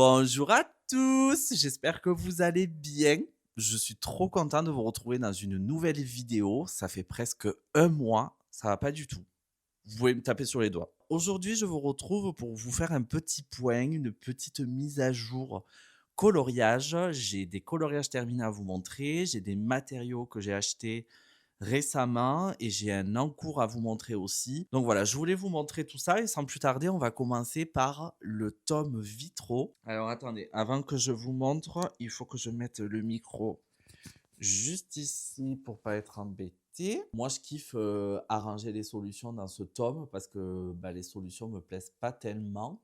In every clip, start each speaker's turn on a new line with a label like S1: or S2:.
S1: Bonjour à tous, j'espère que vous allez bien. Je suis trop content de vous retrouver dans une nouvelle vidéo. Ça fait presque un mois, ça va pas du tout. Vous pouvez me taper sur les doigts. Aujourd'hui, je vous retrouve pour vous faire un petit point, une petite mise à jour coloriage. J'ai des coloriages terminés à vous montrer, j'ai des matériaux que j'ai achetés récemment et j'ai un encours à vous montrer aussi. Donc voilà, je voulais vous montrer tout ça et sans plus tarder, on va commencer par le tome Vitro. Alors attendez, avant que je vous montre, il faut que je mette le micro juste ici pour pas être embêté. Moi, je kiffe arranger les solutions dans ce tome parce que les solutions me plaisent pas tellement.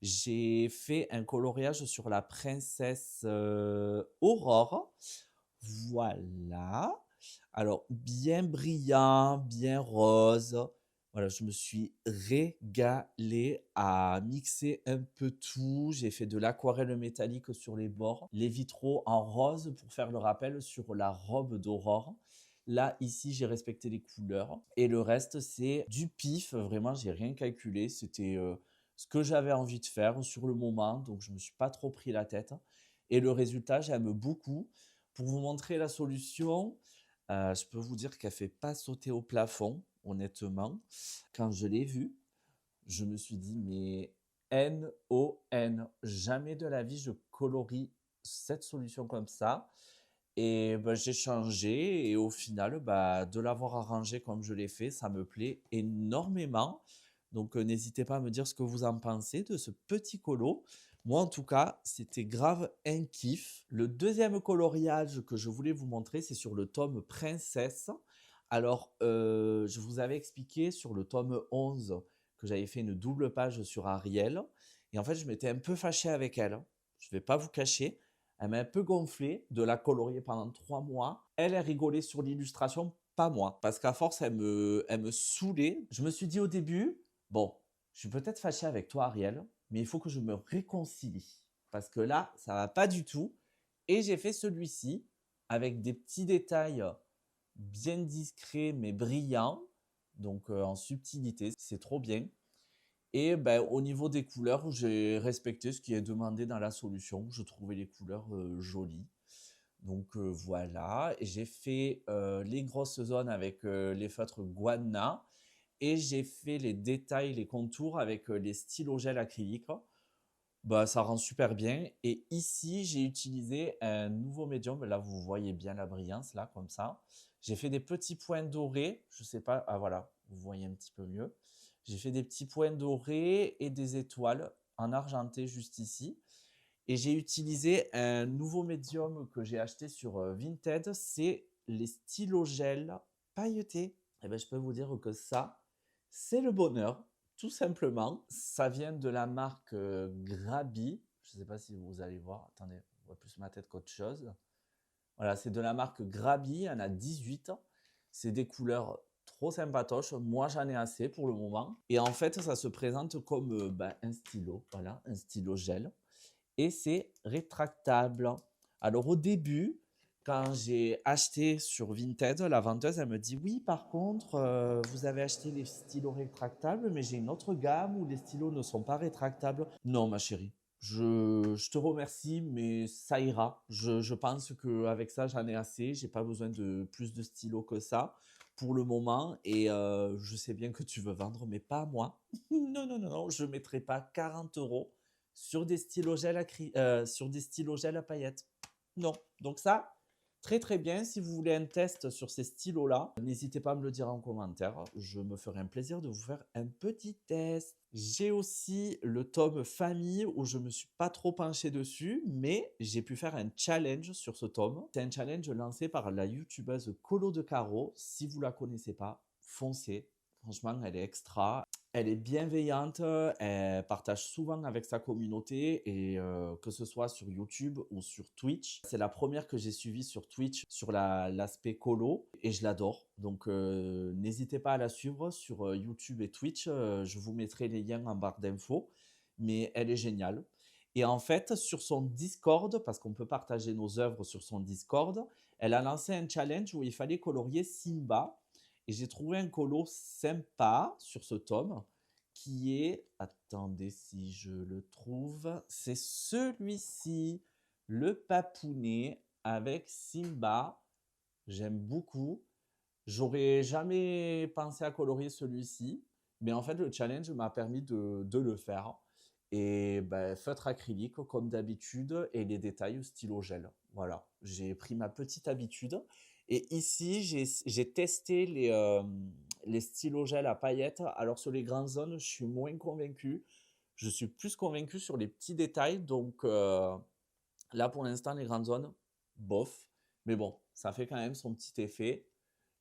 S1: J'ai fait un coloriage sur la princesse Aurore. Voilà. Alors, bien brillant, bien rose. Voilà, je me suis régalé à mixer un peu tout. J'ai fait de l'aquarelle métallique sur les bords, les vitraux en rose pour faire le rappel sur la robe d'Aurore. Là, ici, j'ai respecté les couleurs. Et le reste, c'est du pif. Vraiment, j'ai rien calculé. C'était ce que j'avais envie de faire sur le moment. Donc, je me suis pas trop pris la tête. Et le résultat, j'aime beaucoup. Pour vous montrer la solution, je peux vous dire qu'elle ne fait pas sauter au plafond, honnêtement. Quand je l'ai vue, je me suis dit, mais N-O-N, jamais de la vie je colorie cette solution comme ça. Et j'ai changé et au final, de l'avoir arrangé comme je l'ai fait, ça me plaît énormément. Donc n'hésitez pas à me dire ce que vous en pensez de ce petit colo. Moi en tout cas, c'était grave un kiff. Le deuxième coloriage que je voulais vous montrer, c'est sur le tome Princesse. Alors, je vous avais expliqué sur le tome 11 que j'avais fait une double page sur Ariel. Et en fait, je m'étais un peu fâché avec elle. Je ne vais pas vous cacher. Elle m'a un peu gonflé de la colorier pendant 3 mois. Elle rigolait sur l'illustration, pas moi. Parce qu'à force, elle me saoulait. Je me suis dit au début, bon, je suis peut-être fâché avec toi, Ariel, mais il faut que je me réconcilie. Parce que là, ça va pas du tout. Et j'ai fait celui-ci avec des petits détails bien discrets mais brillants. Donc en subtilité, c'est trop bien. Et au niveau des couleurs, j'ai respecté ce qui est demandé dans la solution. Je trouvais les couleurs jolies. Donc voilà, et j'ai fait les grosses zones avec les feutres Guanna et j'ai fait les détails, les contours avec les stylos gel acrylique. Ça rend super bien. Et ici, j'ai utilisé un nouveau médium. Là, vous voyez bien la brillance, là, comme ça. J'ai fait des petits points dorés. Je sais pas. Ah, voilà, vous voyez un petit peu mieux. J'ai fait des petits points dorés et des étoiles en argenté juste ici. Et j'ai utilisé un nouveau médium que j'ai acheté sur Vinted. C'est les stylos gel pailletés. Et je peux vous dire que ça, c'est le bonheur. Tout simplement, ça vient de la marque Grabi. Je ne sais pas si vous allez voir. Attendez, on voit plus ma tête qu'autre chose. Voilà, c'est de la marque Grabi. Il y en a 18. C'est des couleurs trop sympatoches. Moi, j'en ai assez pour le moment. Et en fait, ça se présente comme un stylo. Voilà, un stylo gel. Et c'est rétractable. Alors, au début, quand j'ai acheté sur Vinted, la vendeuse, elle me dit oui, par contre, vous avez acheté les stylos rétractables, mais j'ai une autre gamme où les stylos ne sont pas rétractables. Non, ma chérie, je te remercie, mais ça ira. Je pense qu'avec ça, j'en ai assez. J'ai pas besoin de plus de stylos que ça pour le moment. Et je sais bien que tu veux vendre, mais pas moi. Non, non, non, non, je ne mettrai pas 40 € sur des stylos gel sur des stylos gel à paillettes. Non. Donc ça, très très bien. Si vous voulez un test sur ces stylos-là, n'hésitez pas à me le dire en commentaire. Je me ferai un plaisir de vous faire un petit test. J'ai aussi le tome famille où je me suis pas trop penché dessus, mais j'ai pu faire un challenge sur ce tome. C'est un challenge lancé par la youtubeuse Colo de Caro. Si vous la connaissez pas, foncez. Franchement, elle est extra. Elle est bienveillante, elle partage souvent avec sa communauté et que ce soit sur YouTube ou sur Twitch. C'est la première que j'ai suivie sur Twitch sur l'aspect colo et je l'adore. Donc n'hésitez pas à la suivre sur YouTube et Twitch. Je vous mettrai les liens en barre d'infos. Mais elle est géniale. Et en fait, sur son Discord, parce qu'on peut partager nos œuvres sur son Discord, elle a lancé un challenge où il fallait colorier Simba. Et j'ai trouvé un colo sympa sur ce tome qui est, attendez si je le trouve, c'est celui-ci, le papounet avec Simba. J'aime beaucoup. J'aurais jamais pensé à colorier celui-ci, mais en fait, le challenge m'a permis de le faire. Et ben, feutre acrylique, comme d'habitude, et les détails au stylo gel. Voilà, j'ai pris ma petite habitude. Et ici, j'ai testé les stylos gel à paillettes. Alors, sur les grandes zones, je suis moins convaincu. Je suis plus convaincu sur les petits détails. Donc, là, pour l'instant, les grandes zones, bof. Mais bon, ça fait quand même son petit effet.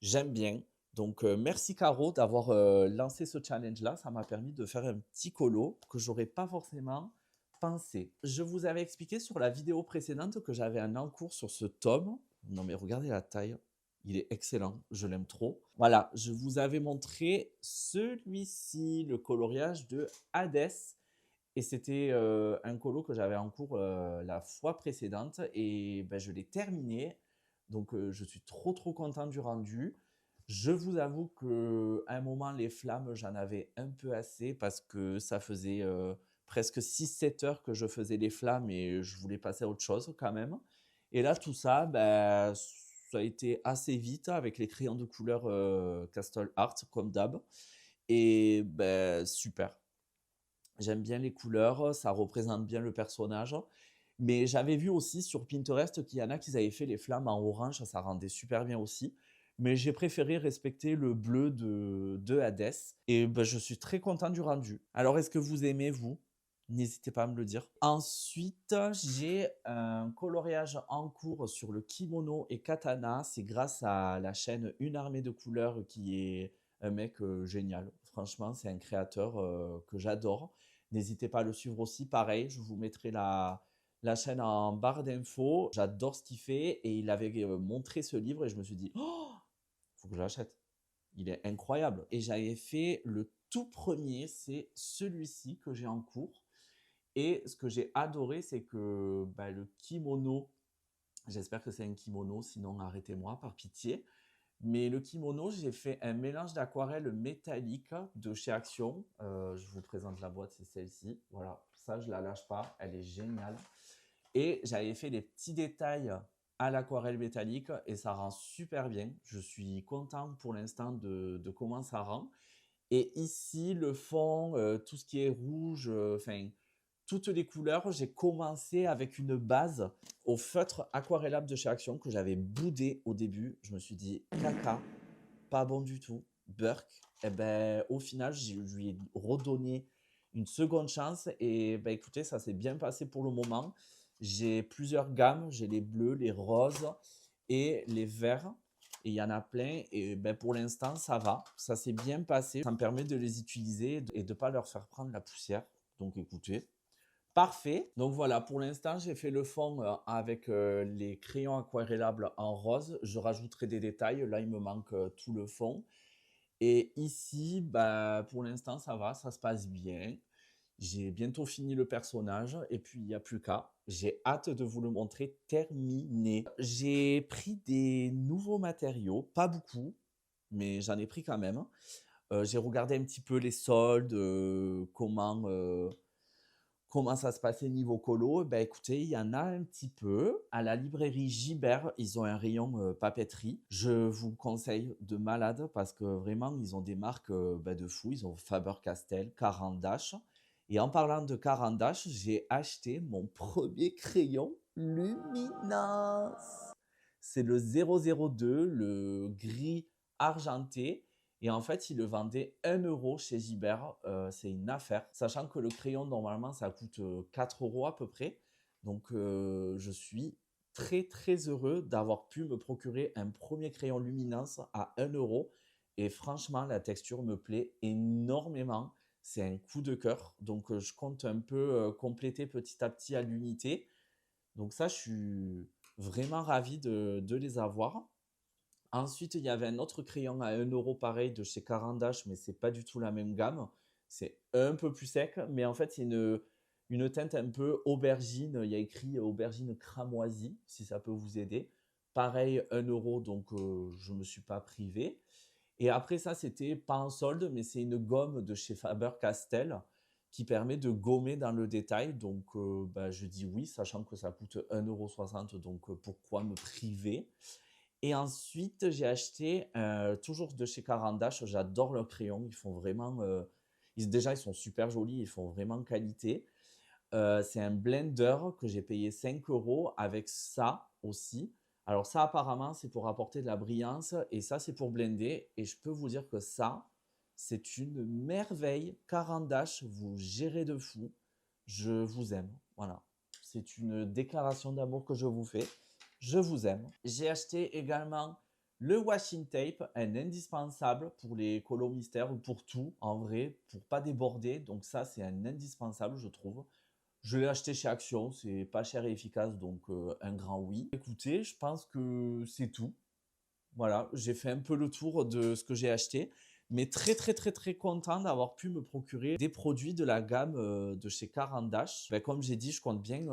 S1: J'aime bien. Donc, merci Caro d'avoir lancé ce challenge-là. Ça m'a permis de faire un petit colo que j'aurais pas forcément pensé. Je vous avais expliqué sur la vidéo précédente que j'avais un encours sur ce tome. Non, mais regardez la taille. Il est excellent. Je l'aime trop. Voilà, je vous avais montré celui-ci, le coloriage de Hades. Et c'était un colo que j'avais en cours la fois précédente et ben, je l'ai terminé. Donc je suis trop content du rendu. Je vous avoue qu'à un moment, les flammes, j'en avais un peu assez parce que ça faisait presque 6-7 heures que je faisais les flammes et je voulais passer à autre chose quand même. Et là, tout ça, ben, ça a été assez vite avec les crayons de couleur Castle Art comme d'hab. Et ben, super. J'aime bien les couleurs, ça représente bien le personnage. Mais j'avais vu aussi sur Pinterest qu'il y en a qui avaient fait les flammes en orange, ça rendait super bien aussi. Mais j'ai préféré respecter le bleu de Hades. Et ben, je suis très content du rendu. Alors, est-ce que vous aimez, vous? N'hésitez pas à me le dire. Ensuite, j'ai un coloriage en cours sur le kimono et katana. C'est grâce à la chaîne Une Armée de Couleurs qui est un mec génial. Franchement, c'est un créateur que j'adore. N'hésitez pas à le suivre aussi. Pareil, je vous mettrai la chaîne en barre d'infos. J'adore ce qu'il fait et il avait montré ce livre et je me suis dit, oh, faut que je l'achète. Il est incroyable. Et j'avais fait le tout premier, c'est celui-ci que j'ai en cours. Et ce que j'ai adoré, c'est que bah, le kimono, j'espère que c'est un kimono, sinon arrêtez-moi par pitié. Mais le kimono, j'ai fait un mélange d'aquarelle métallique de chez Action. Je vous présente la boîte, c'est celle-ci. Voilà, ça je la lâche pas, elle est géniale. Et j'avais fait les petits détails à l'aquarelle métallique et ça rend super bien. Je suis content pour l'instant de comment ça rend. Et ici, le fond, tout ce qui est rouge, enfin, toutes les couleurs, j'ai commencé avec une base au feutre aquarellable de chez Action que j'avais boudé au début. Je me suis dit, caca, pas bon du tout. Burk, et ben, au final, je lui ai redonné une seconde chance et ben, écoutez, ça s'est bien passé pour le moment. J'ai plusieurs gammes, j'ai les bleus, les roses et les verts. Et il y en a plein et ben, pour l'instant, ça va. Ça s'est bien passé. Ça me permet de les utiliser et de ne pas leur faire prendre la poussière. Donc écoutez, parfait. Donc voilà, pour l'instant, j'ai fait le fond avec les crayons aquarellables en rose. Je rajouterai des détails. Là, il me manque tout le fond. Et ici, bah, pour l'instant, ça va, ça se passe bien. J'ai bientôt fini le personnage et puis il n'y a plus qu'à. J'ai hâte de vous le montrer terminé. J'ai pris des nouveaux matériaux, pas beaucoup, mais j'en ai pris quand même. J'ai regardé un petit peu les soldes, comment ça se passait niveau colo. Ben, écoutez, il y en a un petit peu. À la librairie Gibert, ils ont un rayon papeterie. Je vous conseille de malade parce que vraiment, ils ont des marques ben, de fou. Ils ont Faber-Castell, Caran d'Ache. Et en parlant de Caran d'Ache, j'ai acheté mon premier crayon Luminance. C'est le 002, le gris argenté. Et en fait, ils le vendaient 1 € chez Gibert. C'est une affaire. Sachant que le crayon, normalement, ça coûte 4 € à peu près. Donc, je suis très heureux d'avoir pu me procurer un premier crayon Luminance à 1 €. Et franchement, la texture me plaît énormément. C'est un coup de cœur. Donc, je compte un peu compléter petit à petit à l'unité. Donc ça, je suis vraiment ravi de les avoir. Ensuite, il y avait un autre crayon à 1 € pareil de chez Caran d'Ache, mais c'est pas du tout la même gamme. C'est un peu plus sec, mais en fait, c'est une teinte un peu aubergine. Il y a écrit aubergine cramoisie, si ça peut vous aider. Pareil, 1 €, donc je ne me suis pas privé. Et après ça, c'était pas en solde, mais c'est une gomme de chez Faber-Castell qui permet de gommer dans le détail. Donc, bah, je dis oui, sachant que ça coûte 1,60 €, donc pourquoi me priver? Et ensuite, j'ai acheté, toujours de chez Caran d'Ache, j'adore leurs crayons, ils font vraiment, déjà ils sont super jolis, ils font vraiment qualité. C'est un blender que j'ai payé 5 € avec ça aussi. Alors ça, apparemment, c'est pour apporter de la brillance et ça, c'est pour blender. Et je peux vous dire que ça, c'est une merveille. Caran d'Ache, vous gérez de fou. Je vous aime. Voilà. C'est une déclaration d'amour que je vous fais. Je vous aime. J'ai acheté également le washing tape, un indispensable pour les colos mystères ou pour tout, en vrai, pour pas déborder. Donc ça, c'est un indispensable, je trouve. Je l'ai acheté chez Action, c'est pas cher et efficace, donc un grand oui. Écoutez, je pense que c'est tout. Voilà, j'ai fait un peu le tour de ce que j'ai acheté, mais très très très très content d'avoir pu me procurer des produits de la gamme de chez Caran d'Ache. Ben, comme j'ai dit, je compte bien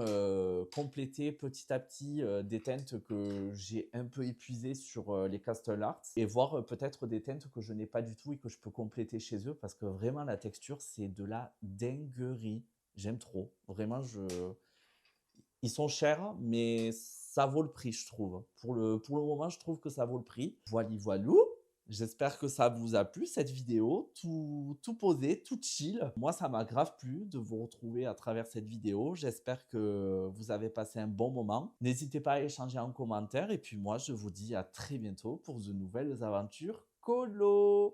S1: compléter petit à petit des teintes que j'ai un peu épuisées sur les Castle Arts et voir peut-être des teintes que je n'ai pas du tout et que je peux compléter chez eux parce que vraiment la texture c'est de la dinguerie. J'aime trop. Vraiment, ils sont chers, mais ça vaut le prix, je trouve. Pour le moment, je trouve que ça vaut le prix. Voilà, voilou. J'espère que ça vous a plu cette vidéo, tout posé, tout chill. Moi, ça m'a grave plu de vous retrouver à travers cette vidéo. J'espère que vous avez passé un bon moment. N'hésitez pas à échanger en commentaire. Et puis moi, je vous dis à très bientôt pour de nouvelles aventures colo.